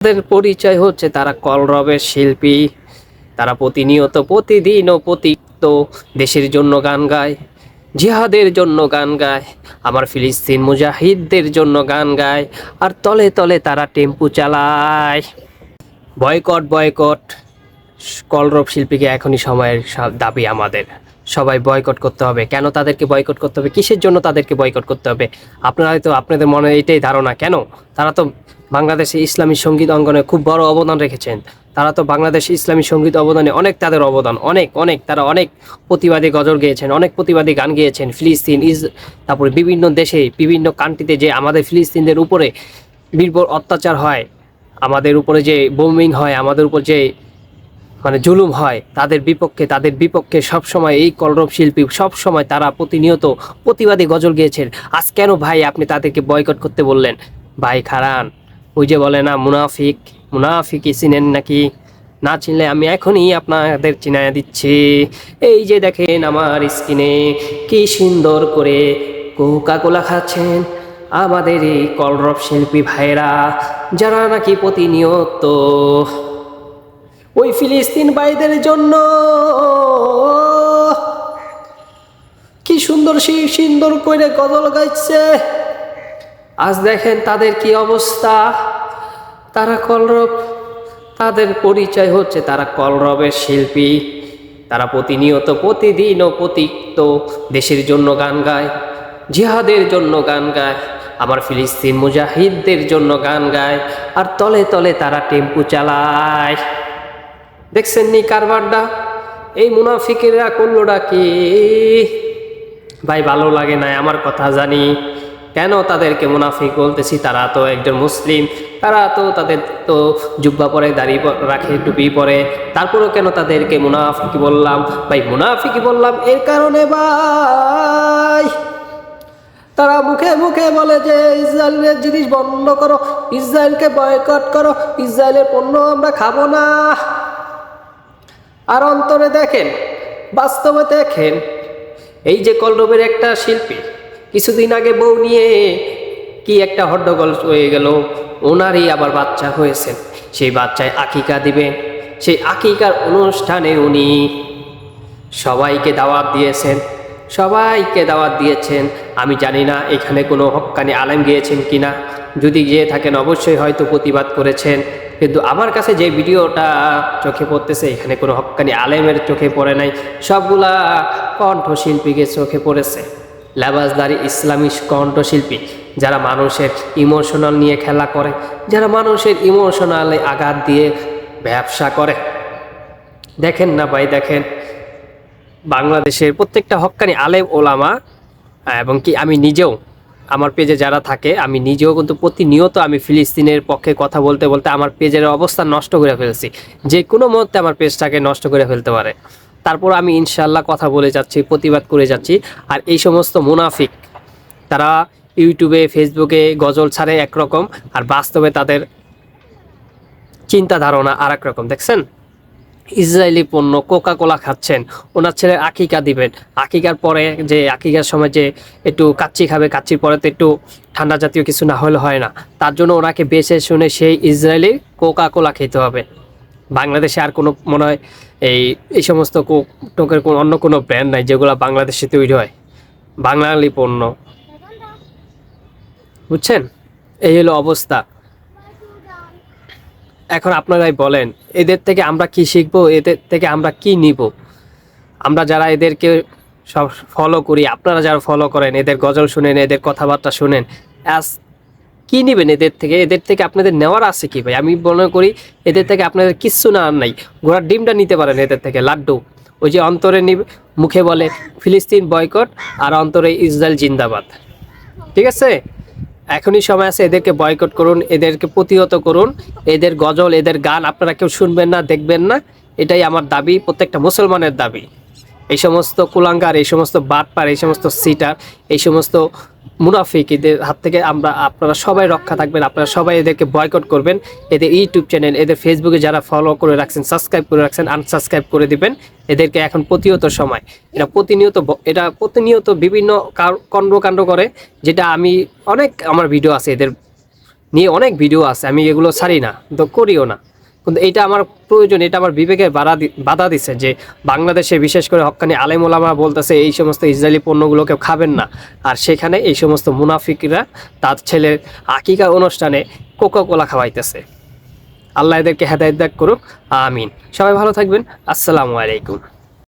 তাদের পরিচয় হচ্ছে তারা কলরবের শিল্পী। তারা প্রতিনিয়ত প্রতিদিন ও প্রতিনিয়ত দেশের জন্য গান গায়, জিহাদের জন্য গান গায়, আমার ফিলিস্তিন মুজাহিদদের জন্য গান গায়, আর তলে তলে তারা টেম্পু চালায়। বয়কট বয়কট, কলরব শিল্পীকে এখনই সময়ের দাবি আমাদের। সবাই বয়কট করতে হবে। কেন তাদেরকে বয়কট করতে হবে? কিসের জন্য তাদেরকে বয়কট করতে হবে? আপনারা হয়তো আপনাদের মনে এটাই ধারণা, কেন তারা তো বাংলাদেশে ইসলামী সঙ্গীত অঙ্গনে খুব বড় অবদান রেখেছেন। তারা তো বাংলাদেশে ইসলামী সঙ্গীত অবদানে অনেক, তাদের অবদান অনেক অনেক। তারা অনেক প্রতিবাদী গজল গেয়েছেন, অনেক প্রতিবাদী গান গেয়েছেন। ফিলিস্তিন তারপরে বিভিন্ন দেশে, বিভিন্ন কান্ট্রিতে যে আমাদের ফিলিস্তিনদের উপরে বীরবর অত্যাচার হয়, আমাদের উপরে যে বোমিং হয়, আমাদের উপর যে জুলুম হয়, তাদের বিপক্ষে সবসময় এই কলরব শিল্পী সবসময় তারা প্রতিনিয়ত প্রতিবাদী গজল গেয়েছেন। আজ কেন ভাই আপনি তাদেরকে বয়কট করতে বললেন? ভাই খারান, ওই যে বলে না মুনাফিক, মুনাফিকই চিনেন নাকি? না চিনলে আমি এখনই আপনাদের চিনায় দিচ্ছি। এই যে দেখেন আমার স্কিনে কি সুন্দর করে কোকা কোলা খাচ্ছেন আমাদের এই কলরব শিল্পী ভাইরা, যারা নাকি প্রতিনিয়ত ওই ফিলিস্তিন ভাইদের জন্য কি সুন্দর সুন্দর করে গজল গাইছে। আজ দেখেন তাদের কি অবস্থা। তারা কলরব, তাদের পরিচয় হচ্ছে তারা কলরবের শিল্পী। তারা প্রতিনিয়ত প্রতিদিন ও প্রতিনিয়ত দেশের জন্য গান গায়, জিহাদের জন্য গান গায়, আমার ফিলিস্তিন মুজাহিদদের জন্য গান গায়, আর তলে তলে তারা টেম্পু চালায়। দেখছেন নি কারবারটা? এই মুনাফিকেরা করলোটা কি? ভাই ভালো লাগে না আমার কথা জানি। কেন তাদেরকে মুনাফিক বলতেছি? তারা তো একজন মুসলিম, তারা তো তাদের তো জুব্বা পরে, দাড়ি রাখে, টুপি পরে, তারপরেও কেন তাদেরকে মুনাফিক বললাম? ভাই মুনাফিক বললাম এর কারণে ভাই, তারা মুখে মুখে বলে যে ইসরায়েলের জিনিস বন্ধ করো, ইসরায়েলকে বয়কট করো, ইসরায়েলের পণ্য আমরা খাবো না। আর অন্তরে দেখেন, বাস্তবে দেখেন, এই যে কলরবের একটা শিল্পী কিছুদিন আগে বউ নিয়ে কি একটা হট্টগোল হয়ে গেল, ওনারই আবার বাচ্চা হয়েছে। সেই বাচ্চায় আকিকা দিবে, সেই আকিকার অনুষ্ঠানে উনি সবাইকে দাওয়াত দিয়েছেন, সবাইকে দাওয়াত দিয়েছেন। আমি জানি না এখানে কোনো হক্কানি আলেম গিয়েছেন কিনা, যদি গিয়ে থাকেন অবশ্যই হয়তো প্রতিবাদ করেছেন, কিন্তু আমার কাছে যে ভিডিওটা চোখে পড়তেছে এখানে কোনো হক্কানি আলেমের চোখে পড়ে নাই, সবগুলা কণ্ঠশিল্পীকে চোখে পড়েছে। লেবাসদারি ইসলামী কণ্ঠশিল্পী, যারা মানুষের ইমোশনাল নিয়ে খেলা করে, যারা মানুষের ইমোশনালে আঘাত দিয়ে ব্যবসা করে। দেখেন না ভাই, দেখেন বাংলাদেশের প্রত্যেকটা হক্কানি আলেম ওলামা, এবং কি আমি নিজেও, আমার পেজে যারা থাকে, আমি নিজেও কিন্তু প্রতিনিয়ত আমি ফিলিস্তিনের পক্ষে কথা বলতে বলতে আমার পেজের অবস্থা নষ্ট করে ফেলছি। যে কোনো মুহূর্তে আমার পেজটাকে নষ্ট করে ফেলতে পারে। তারপর আমি ইনশাল্লাহ কথা বলে যাচ্ছি, প্রতিবাদ করে যাচ্ছি। আর এই সমস্ত মুনাফিক, তারা ইউটিউবে ফেসবুকে গজল ছাড়ে একরকম, আর বাস্তবে তাদের চিন্তা ধারণা আর এক রকম। দেখছেন ইসরায়েলি পণ্য কোকা কোলা খাচ্ছেন, ওনার ছেলের আকিকা দিবেন, আকিকার পরে যে আকিকার সময় যে একটু কাচ্চি খাবে, কাচ্চির পরে তো একটু ঠান্ডা জাতীয় কিছু না হলে হয় না, তার জন্য ওনাকে বেছে শুনে সেই ইসরায়েলি কোকা কোলা খেতে হবে। বাংলাদেশে আর কোনো মনে হয় এই সমস্ত টোকের কোনো অন্য কোনো ব্র্যান্ড নাই যেগুলো বাংলাদেশে তৈরি হয়, বাঙালি পণ্য। বুঝছেন, এই হলো অবস্থা। এখন আপনারাই বলেন, এদের থেকে আমরা কি শিখবো? এদের থেকে আমরা কি নিব? আমরা যারা এদেরকে সব ফলো করি, আপনারা যারা ফলো করেন, এদের গজল শুনেন, এদের কথাবার্তা শুনেন, কি নেবেন এদের থেকে? এদের থেকে আপনাদের নেওয়ার আছে কি ভাই? আমি মনে করি এদের থেকে আপনাদের কিচ্ছু নেওয়ার নাই। ঘোড়ার ডিমটা নিতে পারেন এদের থেকে, লাড্ডু। ওই যে অন্তরে মুখে বলে ফিলিস্তিন বয়কট, আর অন্তরে ইসরায়েল জিন্দাবাদ। ঠিক আছে, এখনই সময় আছে, এদেরকে বয়কট করুন, এদেরকে প্রতিহত করুন। এদের গজল, এদের গান আপনারা কেউ শুনবেন না, দেখবেন না, এটাই আমার দাবি, প্রত্যেকটা মুসলমানের দাবি। এই সমস্ত কুলাঙ্গার, এই সমস্ত বাটপার, এই সমস্ত সিটার, এই সমস্ত মুনাফিক, এদের হাত থেকে আপনারা সবাই রক্ষা থাকবেন। আপনারা সবাই এদেরকে বয়কট করবেন। এদের ইউটিউব চ্যানেল, এদের ফেসবুকে যারা ফলো করে রাখছেন, সাবস্ক্রাইব করে রাখছেন, আনসাবস্ক্রাইব করে দিবেন। এদেরকে এখন প্রতিহত সময়, এটা প্রতিনিয়ত বিভিন্ন কর্মকাণ্ড করে, যেটা আমি আমার ভিডিও আছে এদের নিয়ে অনেক ভিডিও আছে, আমি এগুলো ছাড়ি না, তো করিও না। কিন্তু এটা আমার প্রয়োজন, এটা আমার বিবেকে বাধা দিছে যে বাংলাদেশে বিশেষ করে হক্কানি আলেম ওলামা বলতেছে এই সমস্ত ইসরায়েলি পণ্যগুলোকে খাবেন না, আর সেখানে এই সমস্ত মুনাফিকরা তার ছেলের আকিকা অনুষ্ঠানে কোকা কোলা খাওয়াইতেছে। আল্লাহ এদেরকে হেদায়েত দান করুক, আমিন। সবাই ভালো থাকবেন, আসসালামু আলাইকুম।